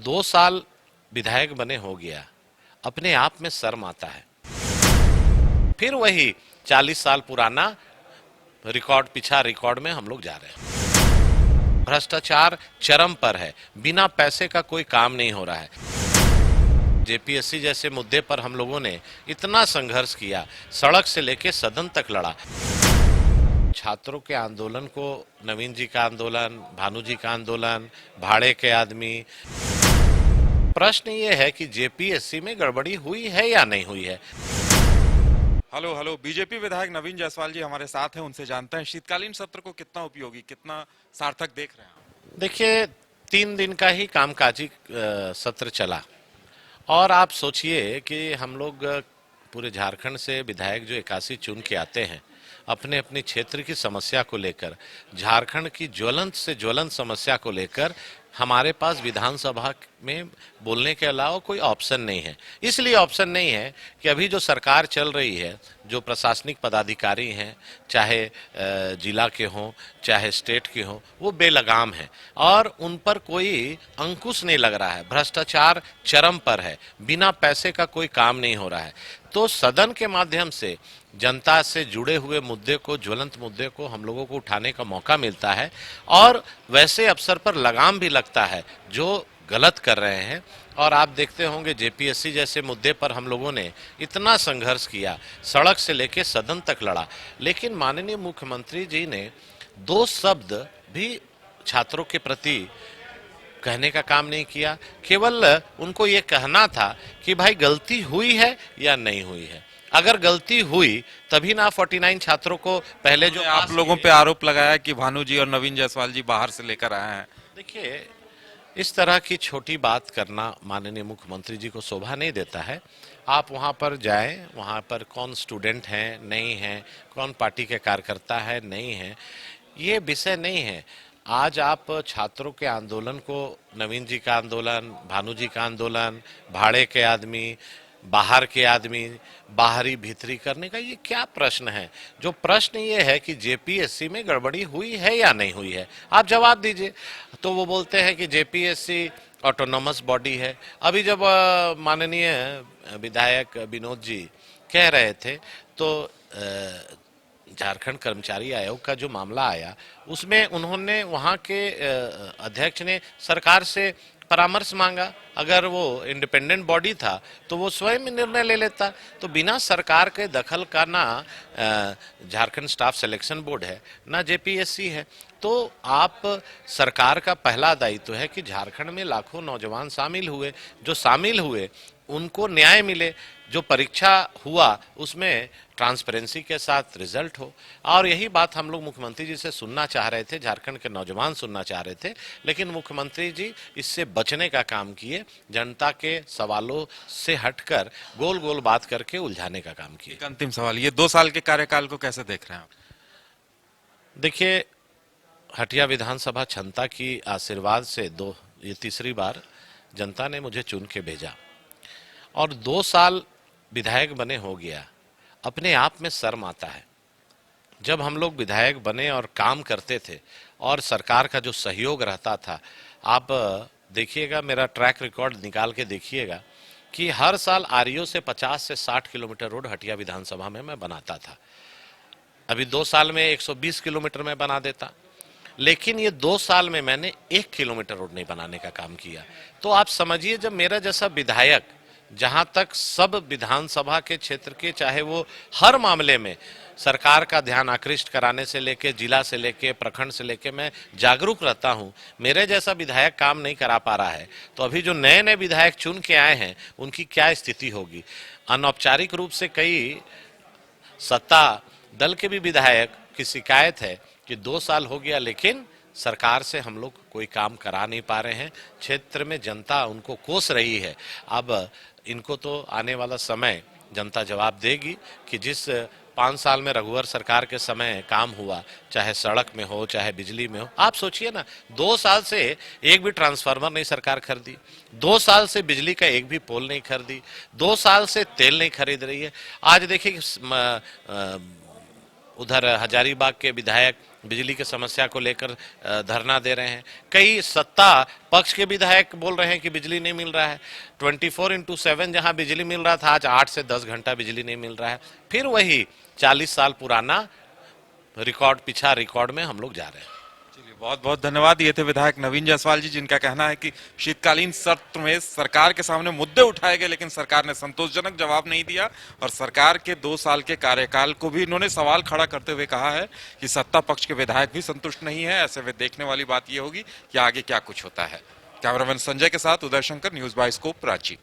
2 साल विधायक बने हो गया, अपने आप में शर्म आता है। फिर वही 40 साल पुराना रिकॉर्ड, पिछा रिकॉर्ड में हम लोग जा रहे हैं। भ्रष्टाचार चरम पर है, बिना पैसे का कोई काम नहीं हो रहा है। जेपीएससी जैसे मुद्दे पर हम लोगों ने इतना संघर्ष किया, सड़क से लेके सदन तक लड़ा। छात्रों के आंदोलन को, नवीन जी का आंदोलन, भानु जी का आंदोलन, भाड़े के आदमी। प्रश्न ये है कि जेपीएससी में गड़बड़ी हुई है या नहीं हुई है। हेलो हेलो, बीजेपी विधायक नवीन जायसवाल जी हमारे साथ हैं, उनसे जानते हैं शीतकालीन सत्र को कितना उपयोगी, कितना सार्थक देख रहे हैं आप? देखिए, 3 दिन का ही कामकाजी सत्र चला और आप सोचिए कि हम लोग पूरे झारखंड से विधायक जो 81 चुन के आते हैं, अपने अपने क्षेत्र की समस्या को लेकर, झारखंड की ज्वलंत से ज्वलंत समस्या को लेकर हमारे पास विधानसभा में बोलने के अलावा कोई ऑप्शन नहीं है। इसलिए ऑप्शन नहीं है कि अभी जो सरकार चल रही है, जो प्रशासनिक पदाधिकारी हैं, चाहे जिला के हों चाहे स्टेट के हों, वो बेलगाम हैं और उन पर कोई अंकुश नहीं लग रहा है। भ्रष्टाचार चरम पर है, बिना पैसे का कोई काम नहीं हो रहा है। तो सदन के माध्यम से जनता से जुड़े हुए मुद्दे को, ज्वलंत मुद्दे को हम लोगों को उठाने का मौका मिलता है और वैसे अवसर पर लगाम भी लगता है जो गलत कर रहे हैं। और आप देखते होंगे जेपीएससी जैसे मुद्दे पर हम लोगों ने इतना संघर्ष किया, सड़क से लेके सदन तक लड़ा, लेकिन माननीय मुख्यमंत्री जी ने 2 शब्द भी छात्रों के प्रति कहने का काम नहीं किया। केवल उनको ये कहना था कि भाई गलती हुई है या नहीं हुई है। अगर गलती हुई तभी ना 49 छात्रों को पहले जो आप लोगों पे आरोप लगाया कि भानु जी और नवीन जायसवाल जी बाहर से लेकर आए हैं। देखिए, इस तरह की छोटी बात करना माननीय मुख्यमंत्री जी को शोभा नहीं देता है। आप वहां पर जाएं, वहां पर कौन स्टूडेंट हैं, नहीं हैं, कौन पार्टी के कार्यकर्ता है, नहीं है, ये विषय नहीं है। आज आप छात्रों के आंदोलन को, नवीन जी का आंदोलन, भानु जी का आंदोलन, भाड़े के आदमी, बाहर के आदमी, बाहरी भीतरी करने का ये क्या प्रश्न है। जो प्रश्न ये है कि जेपीएससी में गड़बड़ी हुई है या नहीं हुई है, आप जवाब दीजिए। तो वो बोलते हैं कि जेपीएससी ऑटोनोमस बॉडी है। अभी जब माननीय विधायक विनोद जी कह रहे थे तो झारखंड कर्मचारी आयोग का जो मामला आया, उसमें उन्होंने, वहाँ के अध्यक्ष ने सरकार से परामर्श मांगा। अगर वो इंडिपेंडेंट बॉडी था तो वो स्वयं निर्णय ले लेता। तो बिना सरकार के दखल का ना झारखंड स्टाफ सिलेक्शन बोर्ड है, ना जेपीएससी है। तो आप, सरकार का पहला दायित्व है कि झारखंड में लाखों नौजवान शामिल हुए, जो शामिल हुए उनको न्याय मिले, जो परीक्षा हुआ उसमें ट्रांसपेरेंसी के साथ रिजल्ट हो। और यही बात हम लोग मुख्यमंत्री जी से सुनना चाह रहे थे, झारखंड के नौजवान सुनना चाह रहे थे, लेकिन मुख्यमंत्री जी इससे बचने का काम किए, जनता के सवालों से हटकर गोल गोल बात करके उलझाने का काम किए। एक अंतिम सवाल, ये 2 साल के कार्यकाल को कैसे देख रहे हैं आप? देखिए, हटिया विधानसभा क्षमता की आशीर्वाद से ये 3री बार जनता ने मुझे चुन के भेजा और 2 साल विधायक बने हो गया, अपने आप में शर्म आता है। जब हम लोग विधायक बने और काम करते थे और सरकार का जो सहयोग रहता था, आप देखिएगा, मेरा ट्रैक रिकॉर्ड निकाल के देखिएगा कि हर साल आरईओ से 50 से 60 किलोमीटर रोड हटिया विधानसभा में मैं बनाता था। अभी 2 साल में 120 किलोमीटर में बना देता, लेकिन ये 2 साल में मैंने 1 किलोमीटर रोड नहीं बनाने का काम किया। तो आप समझिए, जब मेरा जैसा विधायक, जहां तक सब विधानसभा के क्षेत्र के, चाहे वो हर मामले में सरकार का ध्यान आकृष्ट कराने से लेके, जिला से लेके, प्रखंड से लेके मैं जागरूक रहता हूं, मेरे जैसा विधायक काम नहीं करा पा रहा है, तो अभी जो नए नए विधायक चुन के आए हैं उनकी क्या स्थिति होगी। अनौपचारिक रूप से कई सत्ता दल के भी विधायक की शिकायत है कि 2 साल हो गया लेकिन सरकार से हम लोग कोई काम करा नहीं पा रहे हैं। क्षेत्र में जनता उनको कोस रही है। अब इनको तो आने वाला समय जनता जवाब देगी कि जिस 5 साल में रघुवर सरकार के समय काम हुआ, चाहे सड़क में हो चाहे बिजली में हो। आप सोचिए ना, 2 साल से एक भी ट्रांसफार्मर नहीं सरकार खरीदी, 2 साल से बिजली का एक भी पोल नहीं खरीदी, 2 साल से तेल नहीं खरीद रही है। आज देखिए उधर हजारीबाग के विधायक बिजली की समस्या को लेकर धरना दे रहे हैं। कई सत्ता पक्ष के विधायक बोल रहे हैं कि बिजली नहीं मिल रहा है। 24x7 जहां बिजली मिल रहा था, आज 8 से 10 घंटा बिजली नहीं मिल रहा है। फिर वही 40 साल पुराना रिकॉर्ड, पिछा रिकॉर्ड में हम लोग जा रहे हैं। चलिए, बहुत बहुत धन्यवाद। ये थे विधायक नवीन जायसवाल जी, जिनका कहना है कि शीतकालीन सत्र में सरकार के सामने मुद्दे उठाए गए, लेकिन सरकार ने संतोषजनक जवाब नहीं दिया। और सरकार के 2 साल के कार्यकाल को भी इन्होंने सवाल खड़ा करते हुए कहा है कि सत्ता पक्ष के विधायक भी संतुष्ट नहीं है। ऐसे में देखने वाली बात यह होगी कि आगे क्या कुछ होता है। कैमरामैन संजय के साथ Uday Shankar, news by scope, Ranchi.